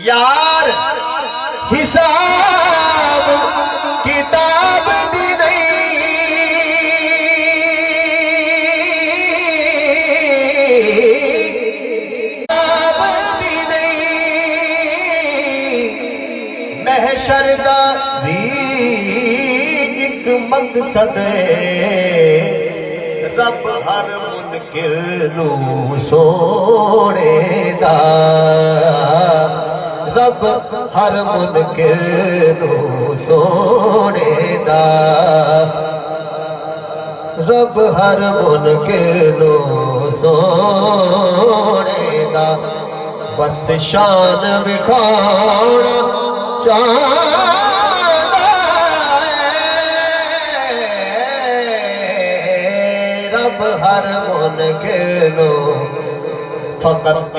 यार हिसाब किताब दी महशर दा भी एक मकसद रब हर मुनकिर नू सोने दा रब हर मुनकिर नू सोने दा रब हर मुनकिर नू सोने दा बस शान विखाना चाहता रब हर मुनकिर नू फकत